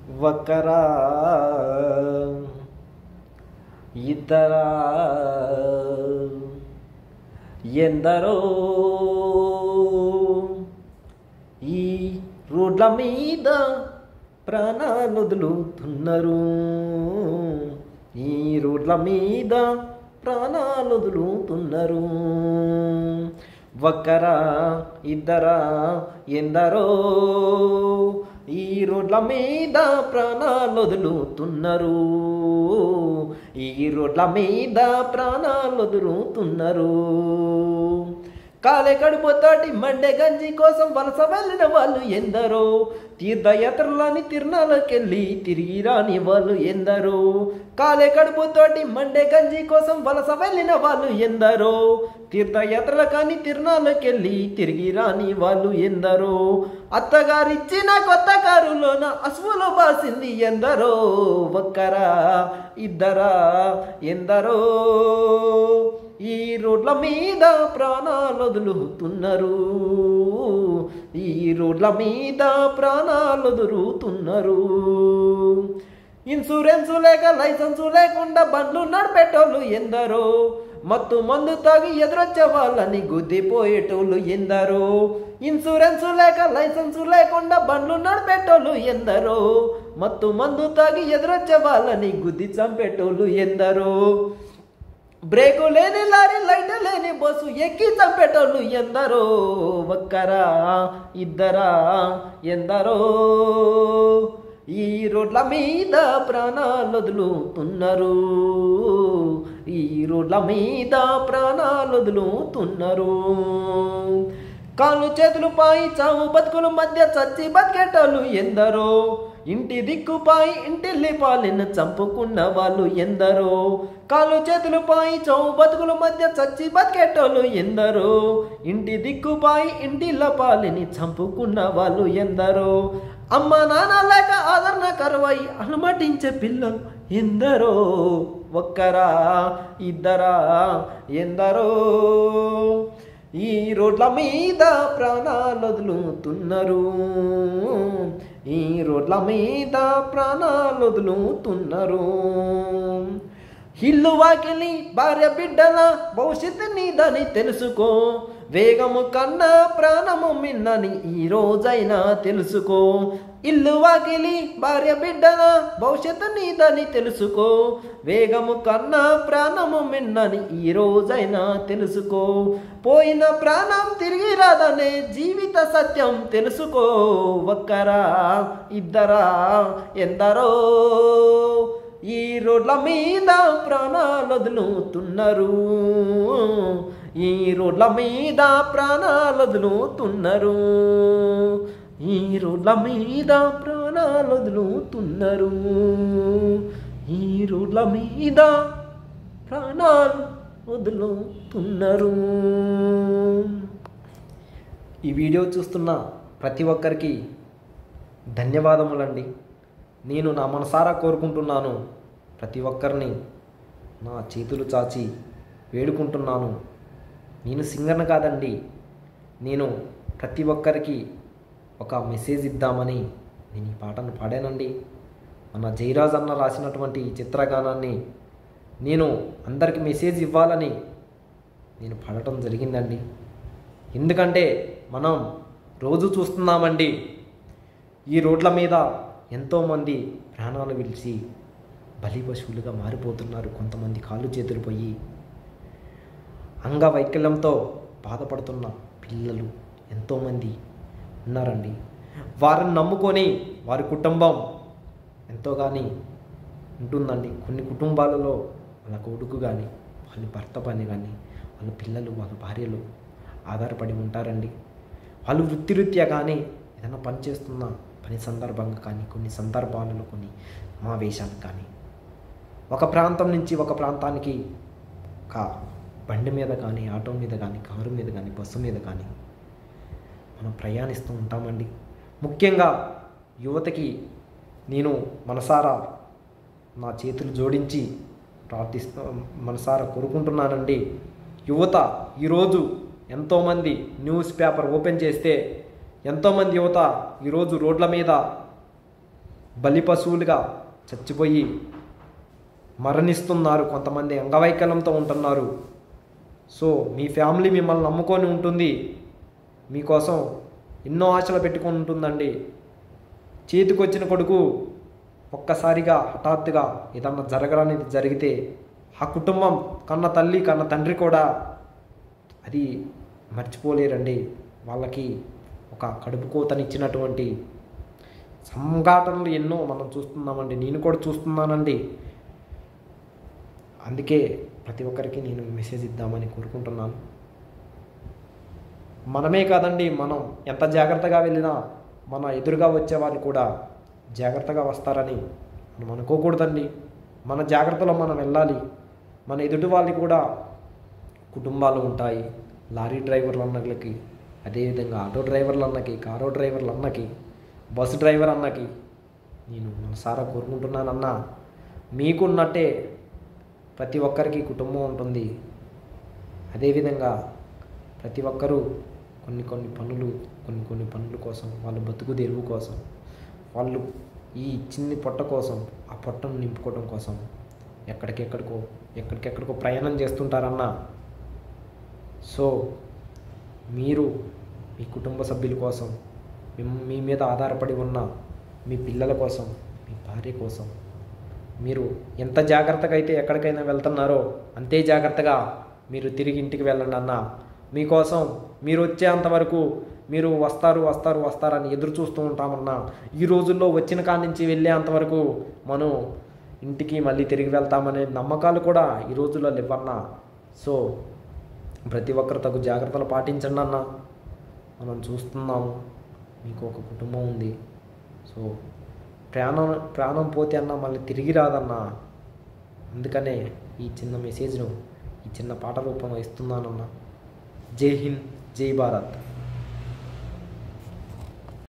ఒకరా ఇద్దరా ఎందరో ఈ రోడ్ల మీద ప్రాణాలు వదులుతున్నారు. ఈ రోడ్ల మీద ప్రాణాలు వదులుతున్నారు. ఒకరా ఇద్దరా ఎందరో ఈ రోడ్ల మీద ప్రాణాలు వదులుతున్నారు. ఈ రోడ్ల మీద ప్రాణాలు వదులుతున్నారు. కాలే కడుపుతోటి మండే గంజి కోసం వలస వెళ్ళిన వాళ్ళు ఎందరో, తీర్థయాత్రలని తిరునాళ్ళకెళ్ళి తిరిగి రాని వాళ్ళు ఎందరో. కాలే కడుపుతోటి మండే గంజి కోసం వలస వెళ్ళిన వాళ్ళు ఎందరో, తీర్థయాత్రల కానీ తిరునాళ్ళకెళ్ళి తిరిగి రాని వాళ్ళు ఎందరో. అత్తగారిచ్చిన కొత్త కారులోన అసువులో బాసింది ఎందరో. ఒక్కరా ఇద్దరా ఎందరో ఈ రోడ్ల మీద ప్రాణాలు వదులుతున్నారు. ఈ రోడ్ల మీద ప్రాణాలు వదులుతున్నారు. ఇన్సూరెన్స్ లేక లైసెన్సు లేకుండా బండ్లు నడిపేటోళ్ళు ఎందరో, మత్తు మందు తాగి ఎదురొచ్చే వాళ్ళని గుద్దిపోయేటోళ్ళు ఎందరో. ఇన్సూరెన్స్ లేక లైసెన్సు లేకుండా బండ్లు నడిపేటోళ్ళు ఎందరో, మత్తు మందు తాగి ఎదురొచ్చే వాళ్ళని గుద్ది చంపేటోళ్ళు ఎందరో. బ్రేకు లేని లారీ లైట్ లేని బస్సు ఎక్కి చంపేటోళ్ళు ఎందరో. ఒక్కరా ఇద్దరా ఎందరో ఈ రోడ్ల మీద ప్రాణాలు వదులుతున్నారు. ఈ రోడ్ల మీద ప్రాణాలు వదులుతున్నారు. కాళ్ళు చేతులు పాయి చావు బతుకుల మధ్య చచ్చి బతికేటోళ్ళు ఎందరో, ఇంటి దిక్కుపాయి ఇంటిల్లి పాలిన చంపుకున్న వాళ్ళు ఎందరో. కాళ్ళు చేతులు పాయి చావు బతుకుల మధ్య చచ్చి బతికేటోళ్ళు ఎందరో, ఇంటి దిక్కుపాయి ఇంటిల్ల పాలిని చంపుకున్న వాళ్ళు ఎందరో. అమ్మ నాన్న లేక ఆదరణ కరువై అనుమతించే పిల్లలు ఎందరో. ఒక్కరా ఇద్దరా ఎందరో ఈ రోడ్ల మీద ప్రాణాలు వదులుతున్నారు. ఈ రోడ్ల మీద ప్రాణాలు వదులుతున్నారు. ఇల్లు వాకిలి భార్య బిడ్డల భవిష్యత్తు నీదని తెలుసుకో. వేగము కన్నా ప్రాణము మిన్నని ఈ రోజైనా తెలుసుకో. ఇల్లు వాకిలి భార్య బిడ్డల భవిష్యత్తు నీదని తెలుసుకో. వేగము కన్నా ప్రాణము మిన్నని ఈ రోజైనా తెలుసుకో. పోయిన ప్రాణం తిరిగి రాదనే జీవిత సత్యం తెలుసుకో. ఒక్కరా ఇద్దరా ఎందరో ఈ రోడ్ల మీద ప్రాణాలు వదులుతున్నారు. ఈ రోడ్ల మీద ప్రాణాలు వదులుతున్నారు. ఈ రోడ్ల మీద ప్రాణాలు వదులుతున్నారు. ఈ రోడ్ల మీద ప్రాణాలు వదులుతున్నారు. ఈ వీడియో చూస్తున్న ప్రతి ఒక్కరికి ధన్యవాదములండి. నేను నా మనసారా కోరుకుంటున్నాను, ప్రతి ఒక్కరిని నా చేతులు చాచి వేడుకుంటున్నాను. నేను సింగర్ని కాదండి, నేను ప్రతి ఒక్కరికి ఒక మెసేజ్ ఇద్దామని నేను ఈ పాటను పాడానండి. మన జయరాజ్ అన్న రాసినటువంటి ఈ చిత్రగానాన్ని నేను అందరికి మెసేజ్ ఇవ్వాలని నేను పాడటం జరిగిందండి. ఎందుకంటే మనం రోజు చూస్తున్నామండి, ఈ రోడ్ల మీద ఎంతోమంది ప్రాణాలు విడిచి బలి పశువులుగా మారిపోతున్నారు. కొంతమంది కాళ్ళు చేతులు పోయి అంగవైకల్యంతో బాధపడుతున్న పిల్లలు ఎంతోమంది ఉన్నారండి. వారిని నమ్ముకొని వారి కుటుంబం ఎంతోగాని ఉంటుందండి. కొన్ని కుటుంబాలలో వాళ్ళ కొడుకు కానీ వాళ్ళ భర్త పని కానీ వాళ్ళ పిల్లలు వాళ్ళ భార్యలు ఆధారపడి ఉంటారండి. వాళ్ళు వృత్తిరీత్యా కానీ ఏదైనా పని చేస్తున్న పని సందర్భంగా కానీ కొన్ని సందర్భాలలో కొన్ని సమావేశాలకు కానీ ఒక ప్రాంతం నుంచి ఒక ప్రాంతానికి ఒక బండి మీద కానీ ఆటో మీద కానీ కారు మీద కానీ బస్సు మీద కానీ మనం ప్రయాణిస్తూ ఉంటామండి. ముఖ్యంగా యువతకి నేను మనసారా నా చేతులు జోడించి మనసారా కోరుకుంటున్నానండి. యువత ఈరోజు ఎంతోమంది న్యూస్ పేపర్ ఓపెన్ చేస్తే ఎంతోమంది యువత ఈరోజు రోడ్ల మీద బలి పశువులుగా చచ్చిపోయి మరణిస్తున్నారు, కొంతమంది అంగవైకల్యంతో ఉంటున్నారు. సో మీ ఫ్యామిలీ మిమ్మల్ని నమ్ముకొని ఉంటుంది, మీకోసం ఎన్నో ఆశలు పెట్టుకొని ఉంటుందండి. చేతికొచ్చిన కొడుకు ఒక్కసారిగా హఠాత్తుగా ఏదన్నా జరగడానికి జరిగితే ఆ కుటుంబం కన్న తల్లి కన్న తండ్రి కూడా అది మర్చిపోలేరండి. వాళ్ళకి ఒక కడుపు కోతనిచ్చినటువంటి సంఘటనలు ఎన్నో మనం చూస్తున్నామండి, నేను కూడా చూస్తున్నానండి. అందుకే ప్రతి ఒక్కరికి నేను మెసేజ్ ఇద్దామని కోరుకుంటున్నాను. మనమే కాదండి, మనం ఎంత జాగ్రత్తగా వెళ్ళినా మన ఎదురుగా వచ్చేవారు కూడా జాగ్రత్తగా వస్తారని మనం అనుకోకూడదండి. మన జాగ్రత్తలో మనం వెళ్ళాలి. మన ఎదుటి వాళ్ళకి కూడా కుటుంబాలు ఉంటాయి. లారీ డ్రైవర్లు అన్నకి, అదేవిధంగా ఆటో డ్రైవర్లు అన్నకి, కారో డ్రైవర్లు అన్నకి, బస్సు డ్రైవర్ అన్నకి నేను మనసారా కోరుకుంటున్నానన్నా, మీకున్నట్టే ప్రతి ఒక్కరికి కుటుంబం ఉంటుంది. అదేవిధంగా ప్రతి ఒక్కరూ కొన్ని పనుల కోసం, వాళ్ళ బతుకు తెరువు కోసం, వాళ్ళు ఈ చిన్ని పొట్ట కోసం, ఆ పొట్టను నింపుకోవడం కోసం ఎక్కడికెక్కడికో ప్రయాణం చేస్తుంటారన్నా. సో మీరు మీ కుటుంబ సభ్యుల కోసం, మీ మీద ఆధారపడి ఉన్న మీ పిల్లల కోసం, మీ భార్య కోసం మీరు ఎంత జాగ్రత్తగా అయితే ఎక్కడికైనా వెళ్తున్నారో అంతే జాగ్రత్తగా మీరు తిరిగి ఇంటికి వెళ్ళండి అన్న. మీకోసం మీరు వచ్చేంతవరకు మీరు వస్తారని ఎదురు చూస్తూ ఉంటామన్నా. ఈ రోజుల్లో వచ్చిన కాడి నుంచి వెళ్ళేంతవరకు మనం ఇంటికి మళ్ళీ తిరిగి వెళ్తామనే నమ్మకాలు కూడా ఈ రోజుల్లో లేవన్నా. సో ప్రతి ఒక్కరు తగు జాగ్రత్తలు పాటించండి అన్న. మనం చూస్తున్నాము, మీకు ఒక కుటుంబం ఉంది. సో ప్రాణం పోతే అన్న మళ్ళీ తిరిగి రాదన్నా. అందుకనే ఈ చిన్న మెసేజ్ను ఈ చిన్న పాట రూపంలో ఇస్తున్నానన్నా. జై హింద్, జై భారత్.